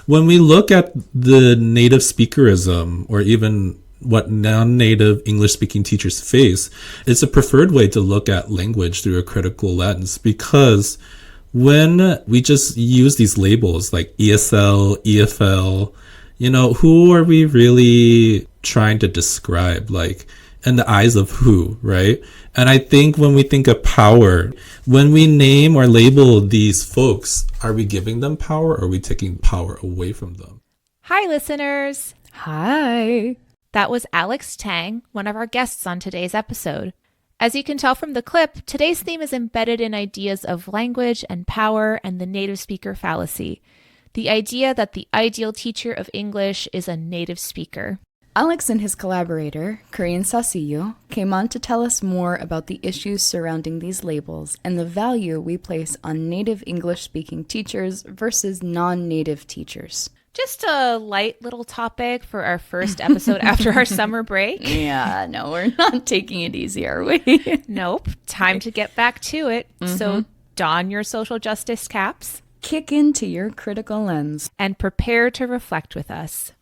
when we look at the native speakerism, or even what non-native English-speaking teachers face, it's a preferred way to look at language through a critical lens, because when we just use these labels like ESL, EFL, who are we really trying to describe? Like, in the eyes of who, right? And I think when we think of power, when we name or label these folks, are we giving them power, or are we taking power away from them? Hi, listeners. Hi. That was Alex Tang, one of our guests on today's episode. As you can tell from the clip, today's theme is embedded in ideas of language and power and the native speaker fallacy, the idea that the ideal teacher of English is a native speaker. Alex and his collaborator, Carine Saucillo, came on to tell us more about the issues surrounding these labels and the value we place on native English-speaking teachers versus non-native teachers. Just a light little topic for our first episode after our summer break. Yeah, no, we're not taking it easy, are we? Nope. Time to get back to it. So don your social justice caps. Kick into your critical lens. And prepare to reflect with us.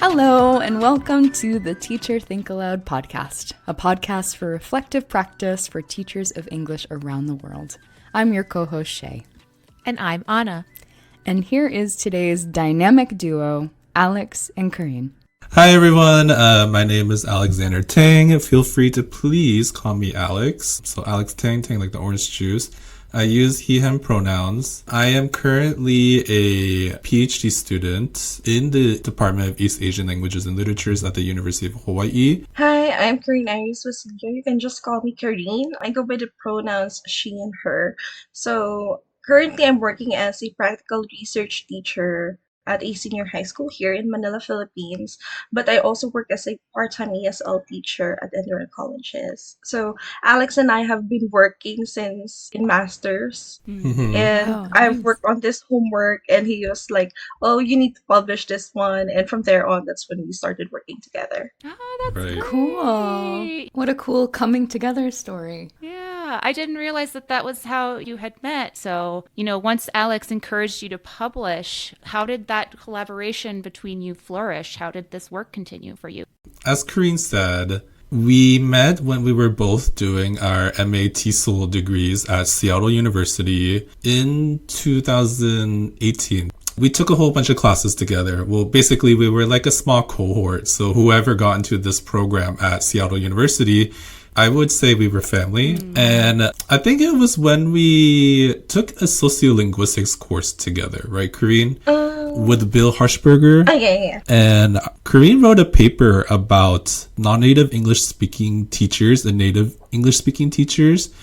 Hello, and welcome to the Teacher Think-Aloud podcast, a podcast for reflective practice for teachers of English around the world. I'm your co-host, Shey. And I'm Anna. And here is today's dynamic duo, Alex and Carine. Hi, everyone. My name is Alexander Tang. Feel free to please call me Alex. So Alex Tang like the orange juice. I use he, him pronouns. I am currently a PhD student in the Department of East Asian Languages and Literatures at the University of Hawaii. Hi, I'm Carine Saucillo. You can just call me Carine. I go by the pronouns she and her. So currently I'm working as a practical research teacher at a senior high school here in Manila, Philippines. But I also work as a part-time ESL teacher at Enderun Colleges. So Alex and I have been working since in masters. And I've worked on this homework, and he was like, oh, you need to publish this one. And from there on, that's when we started working together. Oh, that's Right. Cool. What a cool coming together story. Yeah, I didn't realize that was how you had met. So, once Alex encouraged you to publish, how did that collaboration between you flourish? How did this work continue for you? As Carine said, we met when we were both doing our MA TESOL degrees at Seattle University in 2018. We took a whole bunch of classes together. Well, basically, we were like a small cohort. So whoever got into this program at Seattle University, I would say we were family. And I think it was when we took a sociolinguistics course together, right, Carine? With Bill Harshberger. Oh, yeah. And Carine wrote a paper about non-native English-speaking teachers and native English-speaking teachers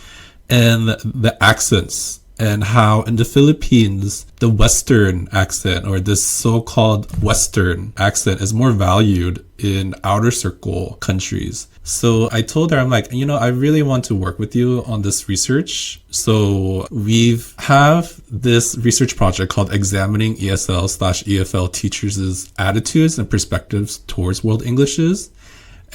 and the accents, and how in the Philippines, the Western accent, or this so-called Western accent, is more valued in outer circle countries. So I told her, I'm like, I really want to work with you on this research. So we have this research project called Examining ESL/EFL Teachers' Attitudes and Perspectives Towards World Englishes.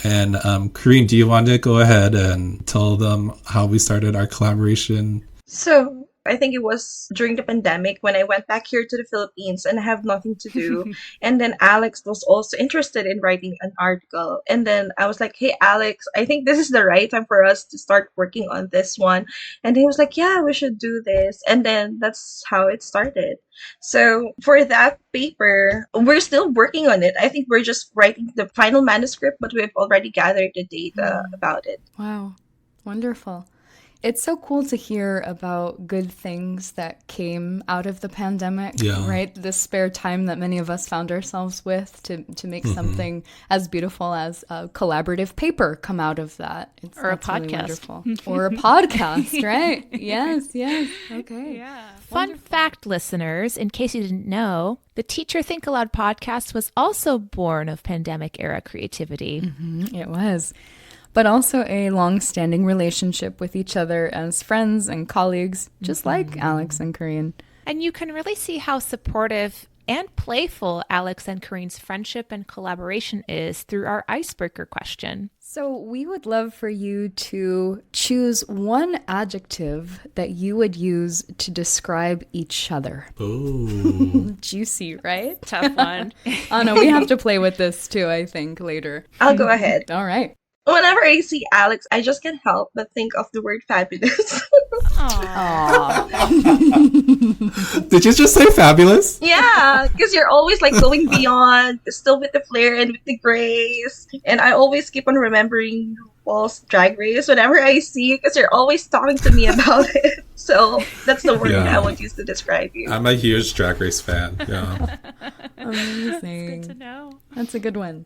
And Carine, do you want to go ahead and tell them how we started our collaboration? So I think it was during the pandemic when I went back here to the Philippines and I have nothing to do. And then Alex was also interested in writing an article. And then I was like, hey, Alex, I think this is the right time for us to start working on this one. And he was like, yeah, we should do this. And then that's how it started. So for that paper, we're still working on it. I think we're just writing the final manuscript, but we've already gathered the data about it. Wow. Wonderful. It's so cool to hear about good things that came out of the pandemic, right? The spare time that many of us found ourselves with to make something as beautiful as a collaborative paper come out of that. Or a podcast. Really or a podcast, right? Yes. Okay. Yeah. Fun fact, listeners, in case you didn't know, the Teacher Think Aloud podcast was also born of pandemic-era creativity. It was. But also a long-standing relationship with each other as friends and colleagues, just like Alex and Carine. And you can really see how supportive and playful Alex and Carine's friendship and collaboration is through our icebreaker question. So we would love for you to choose one adjective that you would use to describe each other. Oh. Juicy, right? Tough one. Anna, we have to play with this too, I think, later. I'll go ahead. All right. Whenever I see Alex, I just can't help but think of the word fabulous. Aww. Did you just say fabulous? Yeah, because you're always like going beyond, still with the flair and with the grace. And I always keep on remembering RuPaul's Drag Race whenever I see you, because you're always talking to me about it. So that's the word that I would use to describe you. I'm a huge Drag Race fan. Yeah. Amazing. Good to know. That's a good one.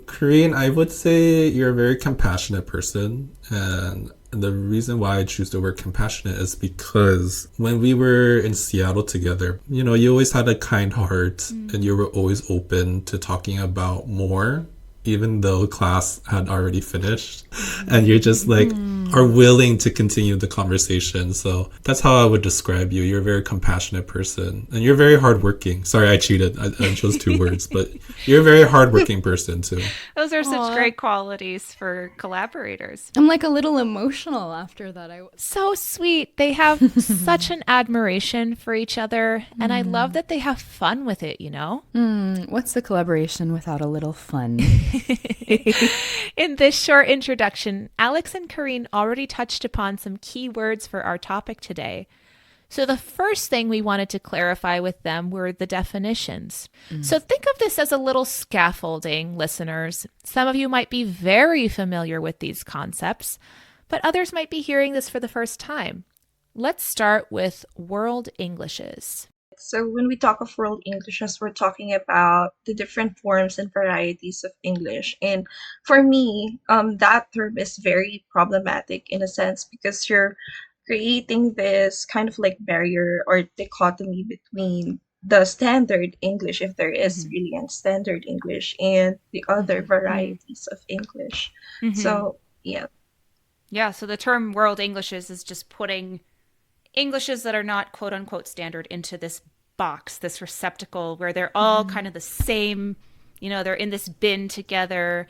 Carine, I would say you're a very compassionate person. And the reason why I choose the word compassionate is because when we were in Seattle together, you always had a kind heart and you were always open to talking about more, even though class had already finished. And you're just like, are willing to continue the conversation. So that's how I would describe you. You're a very compassionate person and you're very hardworking. Sorry, I cheated. I chose 2 words, but you're a very hardworking person too. Those are such great qualities for collaborators. I'm like a little emotional after that. So sweet. They have such an admiration for each other. And I love that they have fun with it, What's the collaboration without a little fun? In this short introduction, Alex and Carine already touched upon some key words for our topic today. So the first thing we wanted to clarify with them were the definitions. So think of this as a little scaffolding, listeners. Some of you might be very familiar with these concepts, but others might be hearing this for the first time. Let's start with world Englishes. So when we talk of world Englishes, we're talking about the different forms and varieties of English. And for me, that term is very problematic in a sense because you're creating this kind of like barrier or dichotomy between the standard English, if there is really a standard English, and the other varieties of English. So, yeah. Yeah, so the term world Englishes is just putting Englishes that are not quote unquote standard into this box, this receptacle where they're all kind of the same, they're in this bin together.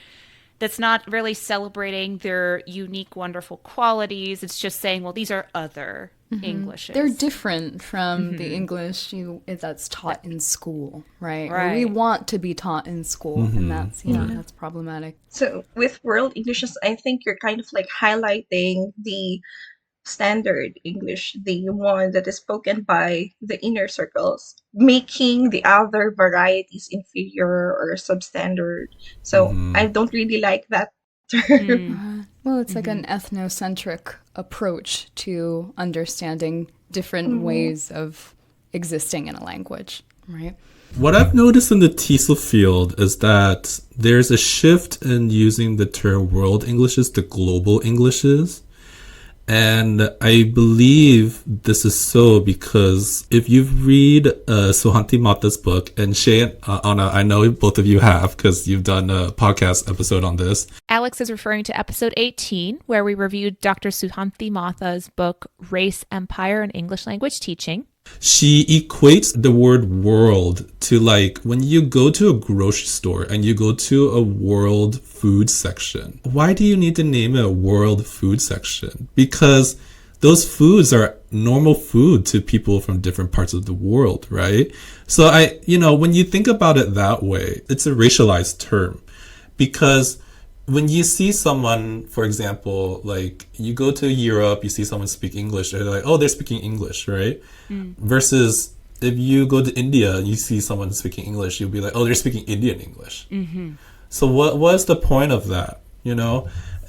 That's not really celebrating their unique, wonderful qualities. It's just saying, well, these are other Englishes. They're different from the English that's taught in school, right? Or we want to be taught in school, and that's that's problematic. So with world Englishes, I think you're kind of like highlighting the standard English, the one that is spoken by the inner circles, making the other varieties inferior or substandard. So I don't really like that term. Well, it's like an ethnocentric approach to understanding different ways of existing in a language, right? What I've noticed in the TESOL field is that there's a shift in using the term world Englishes to global Englishes. And I believe this is so because if you read Suhanti Mata's book, and Shey and Anna, I know both of you have because you've done a podcast episode on this. Alex is referring to episode 18, where we reviewed Dr. Suhanti Mata's book, Race, Empire, and English Language Teaching. She equates the word world to like when you go to a grocery store and you go to a world food section. Why do you need to name it a world food section? Because those foods are normal food to people from different parts of the world, right? So when you think about it that way, it's a racialized term because when you see someone, for example, like you go to Europe, you see someone speak English, they're like, oh, they're speaking English, right? Versus if you go to India and you see someone speaking English, you'll be like, oh, they're speaking Indian English. So what is the point of that,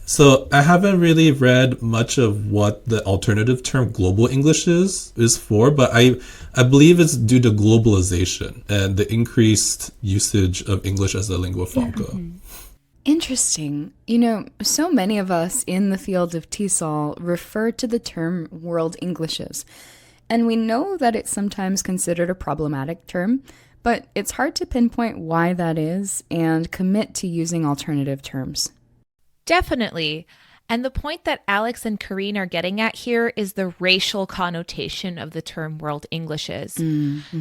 So I haven't really read much of what the alternative term global English is for, but I believe it's due to globalization and the increased usage of English as a lingua franca. Interesting. So many of us in the field of TESOL refer to the term world Englishes. And we know that it's sometimes considered a problematic term, but it's hard to pinpoint why that is and commit to using alternative terms. Definitely. And the point that Alex and Carine are getting at here is the racial connotation of the term world Englishes.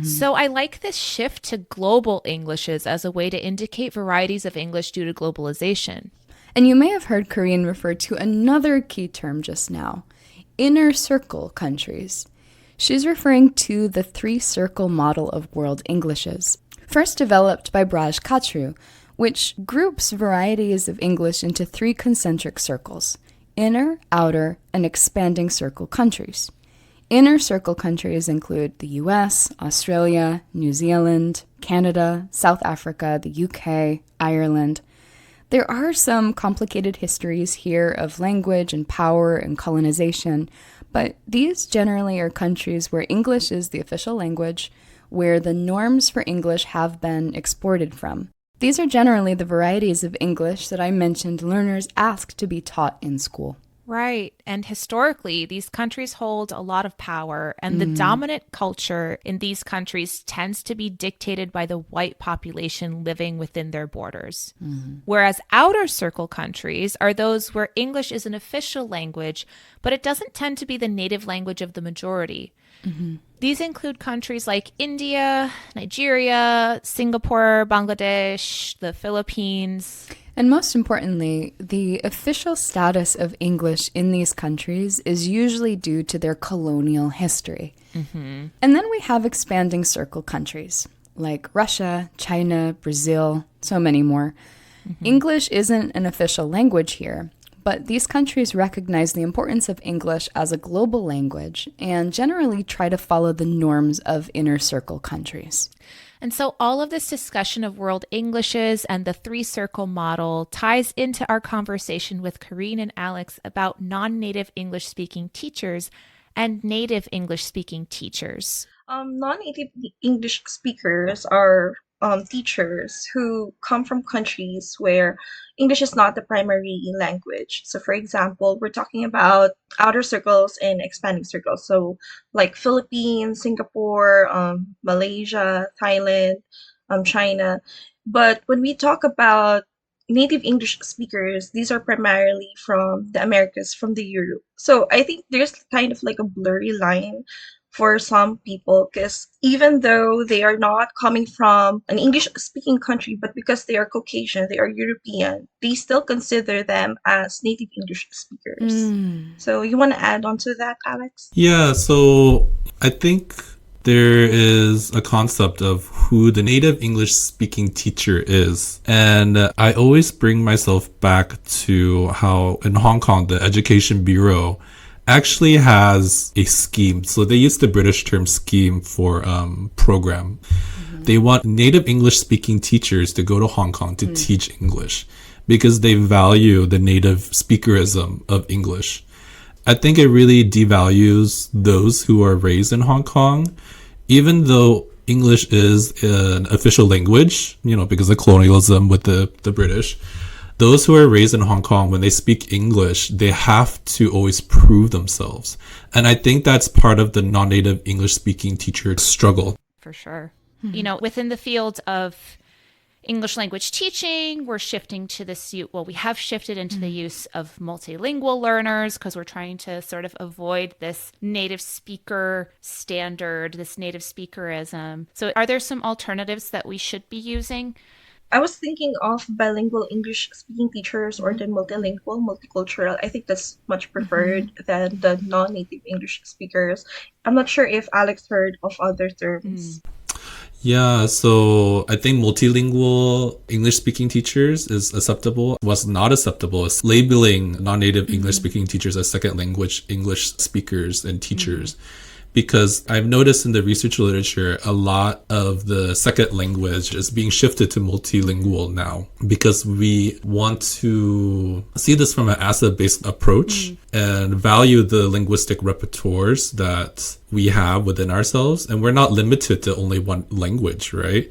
So I like this shift to global Englishes as a way to indicate varieties of English due to globalization. And you may have heard Carine refer to another key term just now, inner circle countries. She's referring to the three-circle model of world Englishes, first developed by Braj Kachru, which groups varieties of English into three concentric circles: inner, outer, and expanding circle countries. Inner circle countries include the US, Australia, New Zealand, Canada, South Africa, the UK, Ireland. There are some complicated histories here of language and power and colonization, but these generally are countries where English is the official language, where the norms for English have been exported from. These are generally the varieties of English that I mentioned learners ask to be taught in school. Right. And historically, these countries hold a lot of power, and the dominant culture in these countries tends to be dictated by the white population living within their borders. Whereas outer circle countries are those where English is an official language, but it doesn't tend to be the native language of the majority. These include countries like India, Nigeria, Singapore, Bangladesh, the Philippines. And most importantly, the official status of English in these countries is usually due to their colonial history. And then we have expanding circle countries like Russia, China, Brazil, so many more. English isn't an official language here, but these countries recognize the importance of English as a global language and generally try to follow the norms of inner circle countries. And so all of this discussion of world Englishes and the three-circle model ties into our conversation with Carine and Alex about non-native English-speaking teachers and native English-speaking teachers. Non-native English speakers are teachers who come from countries where English is not the primary language. So, for example, we're talking about outer circles and expanding circles. So, like Philippines, Singapore, Malaysia, Thailand, China. But when we talk about native English speakers, these are primarily from the Americas, from the Europe. So I think there's kind of like a blurry line for some people, because even though they are not coming from an English speaking country, but because they are Caucasian, they are European, they still consider them as native English speakers. So you want to add on to that, Alex? Yeah, so I think there is a concept of who the native English speaking teacher is. And I always bring myself back to how in Hong Kong, the Education Bureau actually has a scheme. So they use the British term scheme for program. They want native English speaking teachers to go to Hong Kong to teach English because they value the native speakerism of English. I think it really devalues those who are raised in Hong Kong, even though English is an official language, because of colonialism with the British. Those who are raised in Hong Kong, when they speak English, they have to always prove themselves. And I think that's part of the non-native English-speaking teacher struggle. For sure. Within the field of English language teaching, we're shifting to this, we have shifted into the use of multilingual learners because we're trying to sort of avoid this native speaker standard, this native speakerism. So are there some alternatives that we should be using? I was thinking of bilingual English speaking teachers or the multilingual, multicultural. I think that's much preferred than the non-native English speakers. I'm not sure if Alex heard of other terms. Yeah, so I think multilingual English-speaking teachers is acceptable. What's not acceptable is labeling non-native English-speaking teachers as second language English speakers and teachers. Because I've noticed in the research literature, a lot of the second language is being shifted to multilingual now because we want to see this from an asset-based approach and value the linguistic repertoires that we have within ourselves. And we're not limited to only one language, right?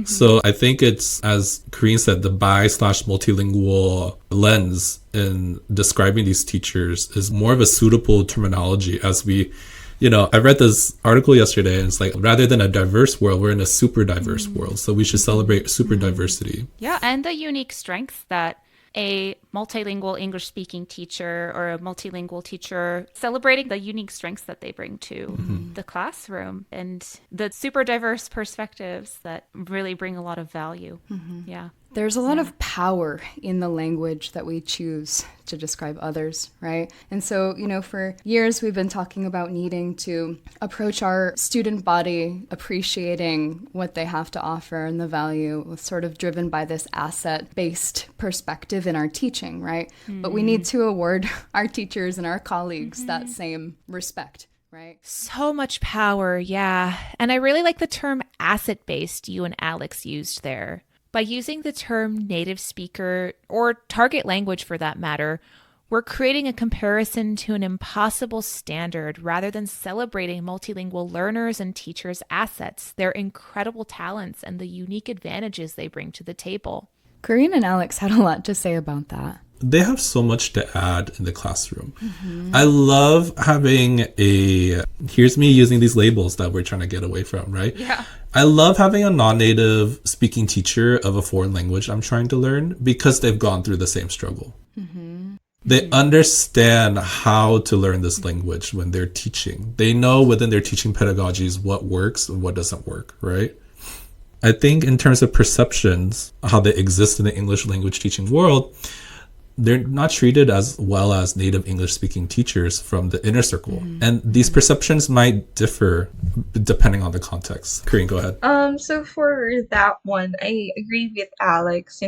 So I think it's, as Carine said, the bi/multilingual lens in describing these teachers is more of a suitable terminology as we I read this article yesterday and it's like, rather than a diverse world, we're in a super diverse world. So we should celebrate super diversity. Yeah, and the unique strengths that a multilingual English-speaking teacher or a multilingual teacher, celebrating the unique strengths that they bring to the classroom and the super diverse perspectives that really bring a lot of value. Yeah. There's a lot of power in the language that we choose to describe others, right? And so, for years we've been talking about needing to approach our student body, appreciating what they have to offer and the value, sort of driven by this asset-based perspective in our teaching, right? But we need to award our teachers and our colleagues that same respect. Right. So much power, yeah. And I really like the term asset-based you and Alex used there. By using the term native speaker, or target language for that matter, we're creating a comparison to an impossible standard rather than celebrating multilingual learners and teachers' assets, their incredible talents, and the unique advantages they bring to the table. Carine and Alex had a lot to say about that. They have so much to add in the classroom. I love having here's me using these labels that we're trying to get away from, right? Yeah. I love having a non-native speaking teacher of a foreign language I'm trying to learn because they've gone through the same struggle. They understand how to learn this language when they're teaching. They know within their teaching pedagogies what works and what doesn't work, right? I think in terms of perceptions, how they exist in the English language teaching world, they're not treated as well as native English speaking teachers from the inner circle. And these perceptions might differ depending on the context. Carine, go ahead. So for that one, I agree with Alex.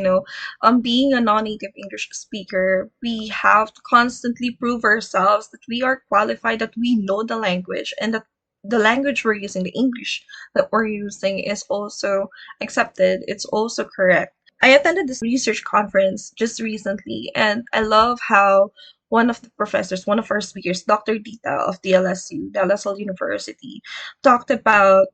Being a non-native English speaker, we have to constantly prove ourselves that we are qualified, that we know the language, and that the language we're using, the English that we're using, is also accepted. It's also correct. I attended this research conference just recently, and I love how one of the professors, one of our speakers, Dr. Dita of DLSU, De La Salle University, talked about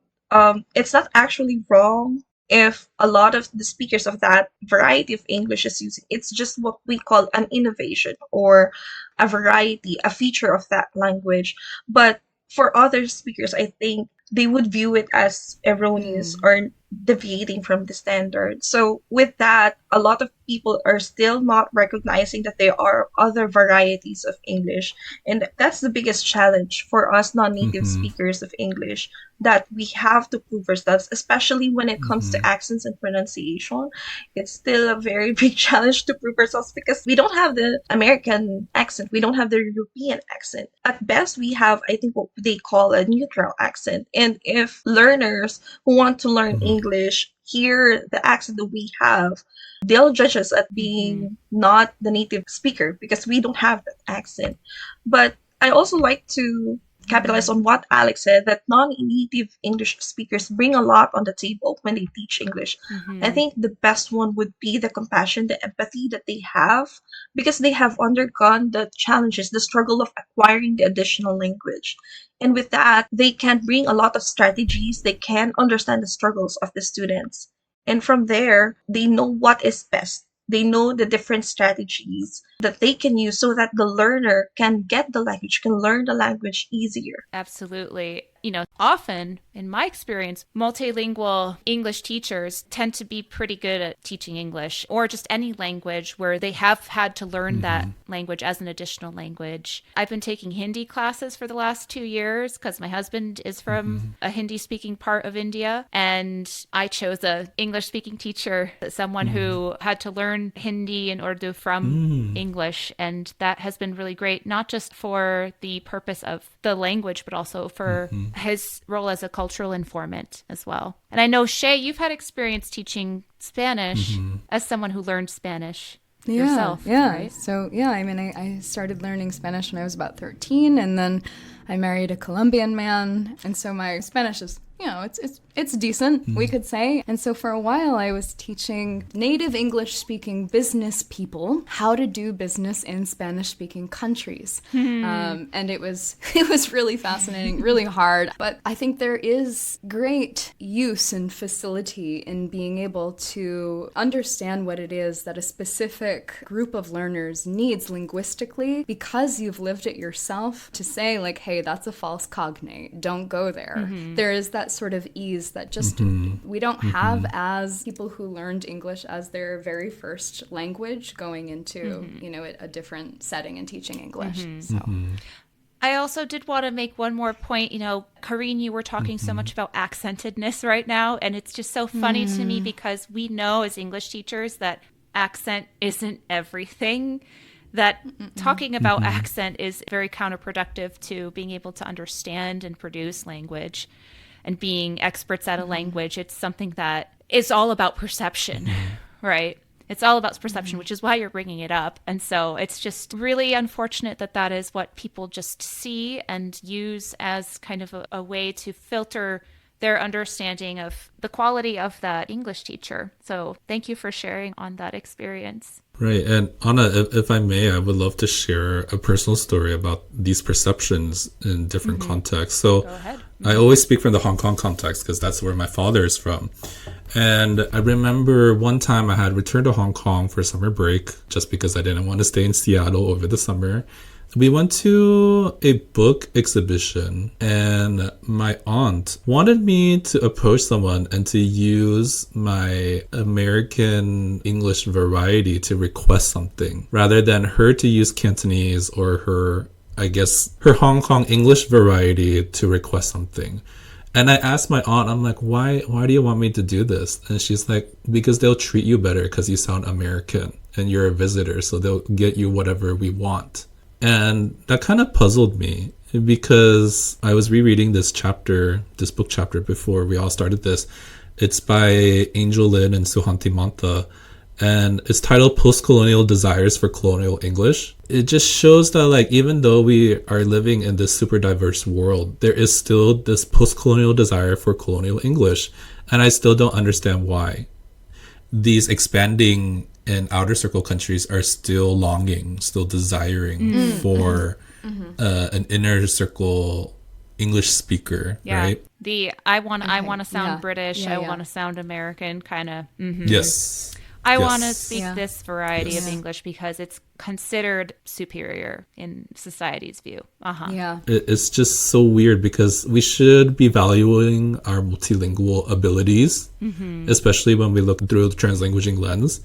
it's not actually wrong if a lot of the speakers of that variety of English is using. It's just what we call an innovation or a variety, a feature of that language. But for other speakers, I think they would view it as erroneous or deviating from the standard. So with that, a lot of people are still not recognizing that there are other varieties of English. And that's the biggest challenge for us non-native speakers of English, that we have to prove ourselves, especially when it comes to accents and pronunciation. It's still a very big challenge to prove ourselves because we don't have the American accent. We don't have the European accent. At best, we have, I think, what they call a neutral accent. And if learners who want to learn English hear the accent that we have, they'll judge us at being not the native speaker because we don't have that accent. But I also like to capitalize on what Alex said, that non-native English speakers bring a lot on the table when they teach English. I think the best one would be the compassion, the empathy that they have, because they have undergone the challenges, the struggle of acquiring the additional language. And with that, they can bring a lot of strategies. They can understand the struggles of the students. And from there, they know what is best. They know the different strategies that they can use so that the learner can get the language, can learn the language easier. Absolutely. Often, in my experience, multilingual English teachers tend to be pretty good at teaching English or just any language where they have had to learn that language as an additional language. I've been taking Hindi classes for the last 2 years because my husband is from a Hindi-speaking part of India, and I chose a English-speaking teacher, someone who had to learn Hindi and Urdu from English, and that has been really great, not just for the purpose of the language, but also for his role as a cultural informant as well. And I know, Shey, you've had experience teaching Spanish as someone who learned Spanish yourself, right? So, I started learning Spanish when I was about 13, and then I married a Colombian man, and so my Spanish is, it's decent, we could say. And so for a while, I was teaching native English-speaking business people how to do business in Spanish-speaking countries. And it was really fascinating, really hard. But I think there is great use and facility in being able to understand what it is that a specific group of learners needs linguistically because you've lived it yourself, to say, like, hey, that's a false cognate. Don't go there. There is that that sort of ease that just we don't have as people who learned English as their very first language going into, a different setting and teaching English. So. I also did want to make one more point. Carine, you were talking so much about accentedness right now, and it's just so funny to me because we know as English teachers that accent isn't everything, that talking about accent is very counterproductive to being able to understand and produce language and being experts at a language. It's something that is all about perception, right? It's all about perception, which is why you're bringing it up. And so it's just really unfortunate that that is what people just see and use as kind of a way to filter their understanding of the quality of that English teacher. So thank you for sharing on that experience. Right. And Anna, if I may, I would love to share a personal story about these perceptions in different contexts. So Go ahead. I always speak from the Hong Kong context because that's where my father is from. And I remember one time I had returned to Hong Kong for summer break just because I didn't want to stay in Seattle over the summer. We went to a book exhibition and my aunt wanted me to approach someone and to use my American English variety to request something rather than her to use Cantonese or her Hong Kong English variety to request something. And I asked my aunt, I'm like, why do you want me to do this? And she's like, because they'll treat you better because you sound American and you're a visitor, so they'll get you whatever we want. And that kind of puzzled me because I was rereading this book chapter before we all started this. It's by Angel Lin and Suhanti Mantha, and it's titled Post-Colonial Desires for Colonial English. It just shows that even though we are living in this super diverse world, there is still this post-colonial desire for colonial English. And I still don't understand why. These expanding and outer circle countries are still longing, still desiring for an inner circle English speaker, right? I want to sound British, I want to sound American kind of. Yes. I want to speak this variety of English because it's considered superior in society's view. Yeah. It's just so weird because we should be valuing our multilingual abilities, especially when we look through the translanguaging lens.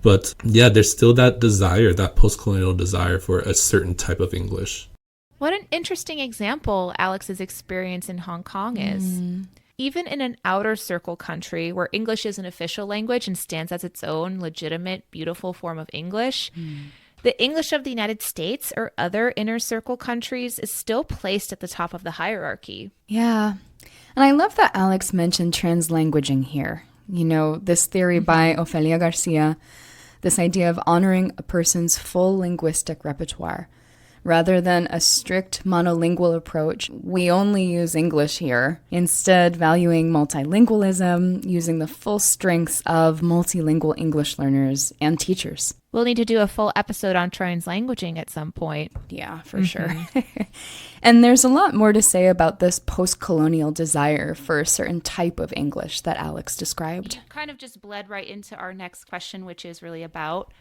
But yeah, there's still that desire, that post-colonial desire for a certain type of English. What an interesting example Alex's experience in Hong Kong is. Even in an outer circle country where English is an official language and stands as its own legitimate, beautiful form of English, the English of the United States or other inner circle countries is still placed at the top of the hierarchy. Yeah. And I love that Alex mentioned translanguaging here. This theory by Ofelia Garcia, this idea of honoring a person's full linguistic repertoire. Rather than a strict monolingual approach, we only use English here. Instead, valuing multilingualism, using the full strengths of multilingual English learners and teachers. We'll need to do a full episode on translanguaging at some point. Yeah, for sure. And there's a lot more to say about this post-colonial desire for a certain type of English that Alex described. You kind of just bled right into our next question, which is really about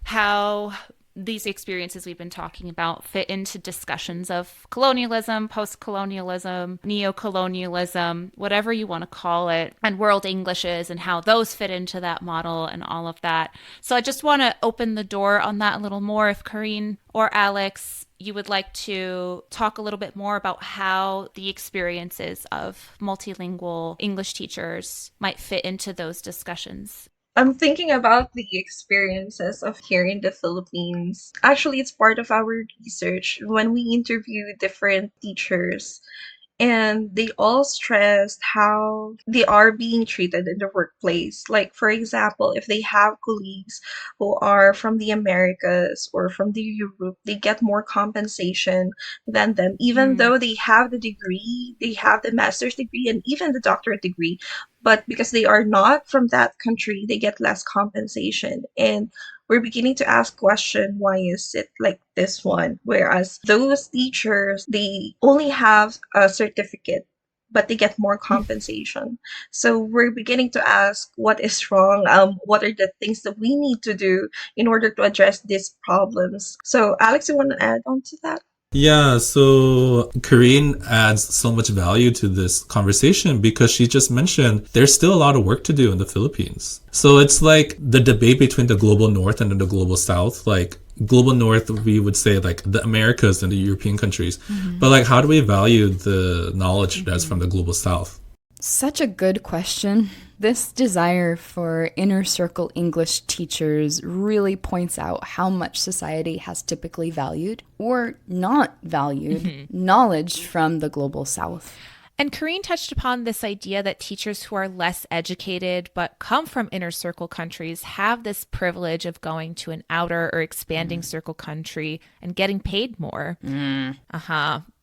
how these experiences we've been talking about fit into discussions of colonialism, post-colonialism, neo-colonialism, whatever you want to call it, and world Englishes and how those fit into that model and all of that. So I just want to open the door on that a little more. If Carine or Alex, you would like to talk a little bit more about how the experiences of multilingual English teachers might fit into those discussions. I'm thinking about the experiences of here in the Philippines. Actually, it's part of our research when we interview different teachers. And they all stressed how they are being treated in the workplace. Like, for example, if they have colleagues who are from the Americas or from the Europe, they get more compensation than them, even though they have the degree, they have the master's degree and even the doctorate degree. But because they are not from that country, they get less compensation. And we're beginning to ask question, why is it like this one? Whereas those teachers, they only have a certificate, but they get more compensation. So we're beginning to ask what is wrong? What are the things that we need to do in order to address these problems? So Alex, you want to add on to that? Yeah, so Karine adds so much value to this conversation because she just mentioned there's still a lot of work to do in the Philippines. So it's like the debate between the global north and the global south. Like global north, we would say like the Americas and the European countries. But like, how do we value the knowledge that's from the global south? Such a good question. This desire for inner circle English teachers really points out how much society has typically valued or not valued knowledge from the global south. And Karine touched upon this idea that teachers who are less educated but come from inner circle countries have this privilege of going to an outer or expanding circle country and getting paid more.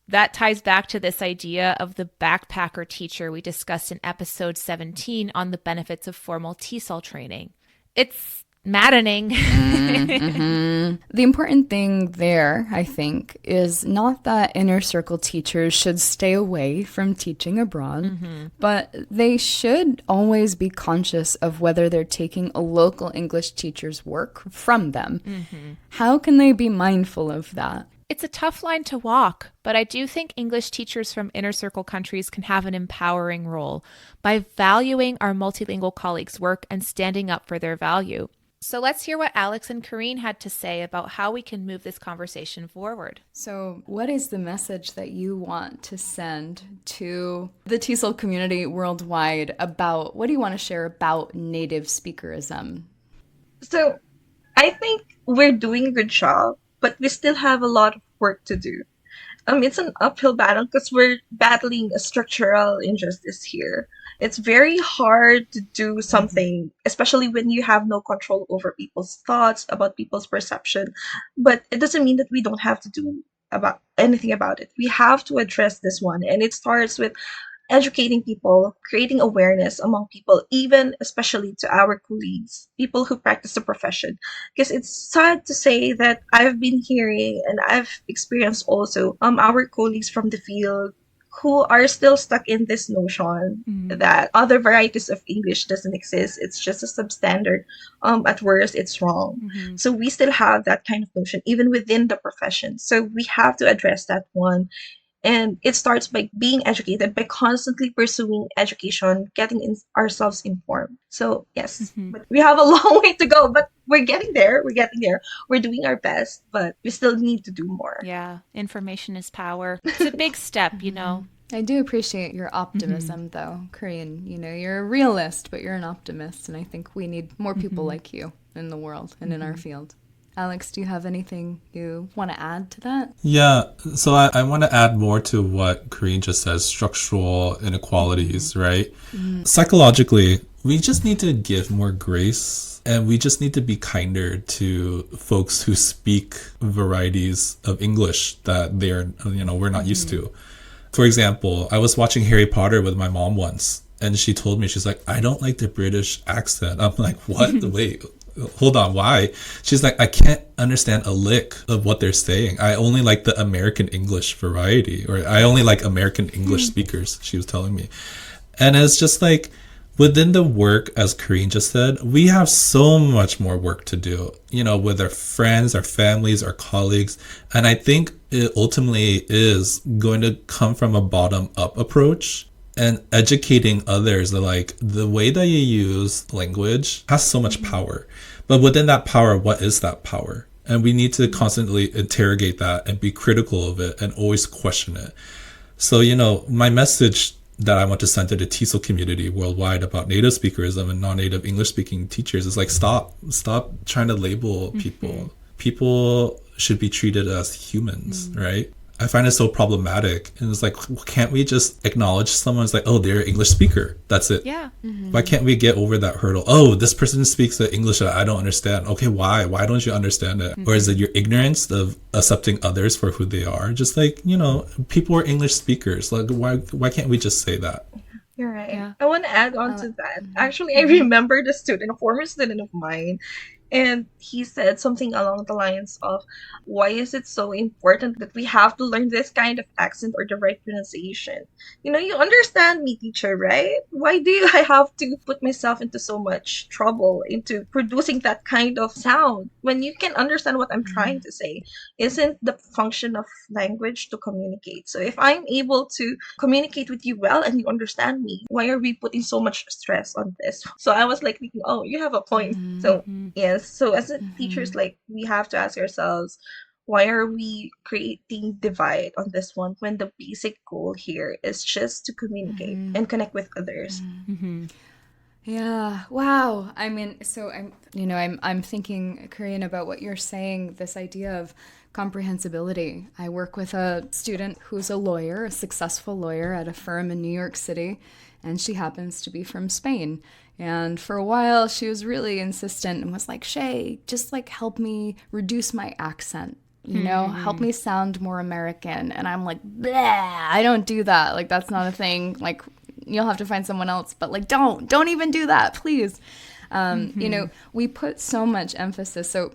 That ties back to this idea of the backpacker teacher we discussed in episode 17 on the benefits of formal TESOL training. It's maddening. The important thing there, I think, is not that inner circle teachers should stay away from teaching abroad, but they should always be conscious of whether they're taking a local English teacher's work from them. How can they be mindful of that? It's a tough line to walk, but I do think English teachers from inner circle countries can have an empowering role by valuing our multilingual colleagues' work and standing up for their value. So let's hear what Alex and Karine had to say about how we can move this conversation forward. So what is the message that you want to send to the TESOL community worldwide about, what do you want to share about native speakerism? So I think we're doing a good job, but we still have a lot of work to do. It's an uphill battle because we're battling a structural injustice here. It's very hard to do something, especially when you have no control over people's thoughts, about people's perception. But it doesn't mean that we don't have to do about anything about it. We have to address this one, and it starts with educating people, creating awareness among people, even especially to our colleagues, people who practice the profession. Because it's sad to say that I've been hearing and I've experienced also our colleagues from the field who are still stuck in this notion that other varieties of English doesn't exist. It's just a substandard. At worst, it's wrong. So we still have that kind of notion even within the profession. So we have to address that one. And it starts by being educated, by constantly pursuing education, getting ourselves informed. So yes, but we have a long way to go, but we're getting there. We're getting there. We're doing our best, but we still need to do more. Yeah, information is power. It's a big step, you know. I do appreciate your optimism, though, Karine. You know, you're a realist, but you're an optimist, and I think we need more people like you in the world and in our field. Alex, do you have anything you want to add to that? Yeah, so I want to add more to what Karine just says, structural inequalities, right? Psychologically, we just need to give more grace, and we just need to be kinder to folks who speak varieties of English that we're not used to. For example, I was watching Harry Potter with my mom once, and she told me, she's like, I don't like the British accent. I'm like, what? Wait. Hold on, why? She's like, I can't understand a lick of what they're saying. I only like the American English variety, or I only like American English speakers, she was telling me. And it's just like, within the work, as Karine just said, we have so much more work to do, with our friends, our families, our colleagues. And I think it ultimately is going to come from a bottom-up approach. And educating others, like the way that you use language has so much power. But within that power, what is that power? And we need to constantly interrogate that and be critical of it and always question it. So, my message that I want to send to the TESOL community worldwide about native speakerism and non-native English speaking teachers is like, stop trying to label people. People should be treated as humans, right? I find it so problematic. And it's like, can't we just acknowledge someone's like, oh, they're an English speaker. That's it. Yeah. Why can't we get over that hurdle? Oh, this person speaks the English that I don't understand. Okay, why? Why don't you understand it? Or is it your ignorance of accepting others for who they are? Just like, people are English speakers. Like, why can't we just say that? You're right. Yeah. I want to add on to that. Actually, I remember a former student of mine. And he said something along the lines of, why is it so important that we have to learn this kind of accent or the right pronunciation? You understand me, teacher, right? Why do I have to put myself into so much trouble into producing that kind of sound when you can understand what I'm trying to say? Isn't the function of language to communicate? So if I'm able to communicate with you well and you understand me, why are we putting so much stress on this? So I was like thinking, oh, you have a point. So yes, so as a teachers, like, we have to ask ourselves, why are we creating divide on this one when the basic goal here is just to communicate and connect with others? Yeah. Wow. I mean, so I'm thinking, Carine, about what you're saying, this idea of comprehensibility. I work with a student who's a lawyer, a successful lawyer at a firm in New York City, and she happens to be from Spain. And for a while, she was really insistent and was like, Shey, just like help me reduce my accent, help me sound more American. And I'm like, bleh, I don't do that. Like, that's not a thing. Like, you'll have to find someone else, but like, don't even do that, please. We put so much emphasis. So,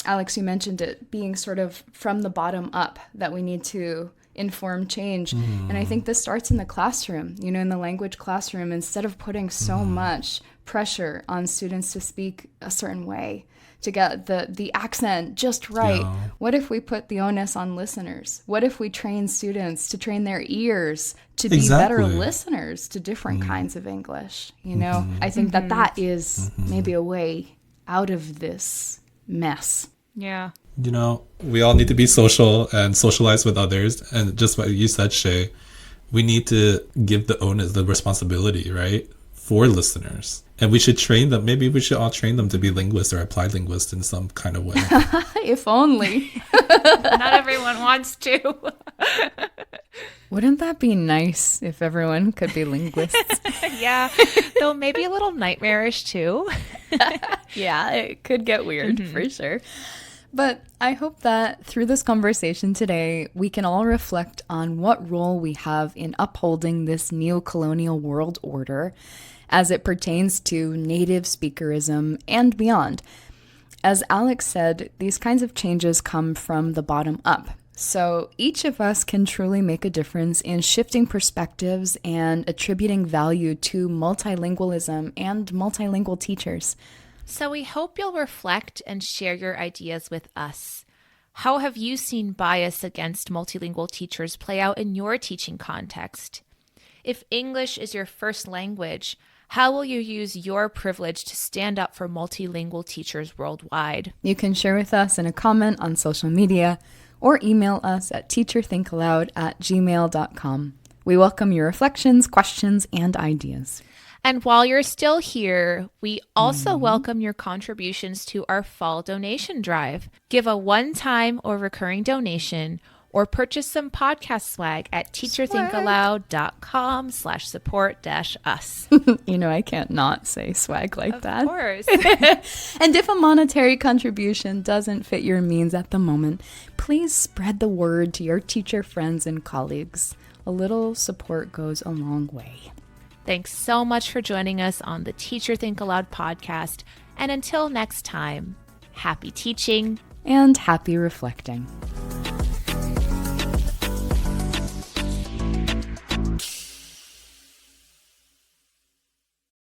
Alex, you mentioned it being sort of from the bottom up, that we need to inform change. And I think this starts in the classroom, in the language classroom. Instead of putting so much pressure on students to speak a certain way, to get the accent just right, what if we put the onus on listeners? What if we train students to train their ears to be better listeners to different kinds of English? I think that is maybe a way out of this mess. Yeah. We all need to be social and socialize with others. And just what you said, Shey, we need to give the onus, the responsibility, right, for listeners. And we should train them. Maybe we should all train them to be linguists or applied linguists in some kind of way. If only. Not everyone wants to. Wouldn't that be nice if everyone could be linguists? Yeah, though maybe a little nightmarish too. Yeah, it could get weird for sure. But I hope that through this conversation today, we can all reflect on what role we have in upholding this neo-colonial world order as it pertains to native speakerism and beyond. As Alex said, these kinds of changes come from the bottom up. So each of us can truly make a difference in shifting perspectives and attributing value to multilingualism and multilingual teachers. So we hope you'll reflect and share your ideas with us. How have you seen bias against multilingual teachers play out in your teaching context? If English is your first language, how will you use your privilege to stand up for multilingual teachers worldwide? You can share with us in a comment on social media or email us at teacherthinkaloud@gmail.com. We welcome your reflections, questions, and ideas. And while you're still here, we also welcome your contributions to our fall donation drive. Give a one-time or recurring donation or purchase some podcast swag at teacherthinkaloud.com/support-us. I can't not say swag like that. Of course. And if a monetary contribution doesn't fit your means at the moment, please spread the word to your teacher friends and colleagues. A little support goes a long way. Thanks so much for joining us on the Teacher Think Aloud podcast. And until next time, happy teaching and happy reflecting.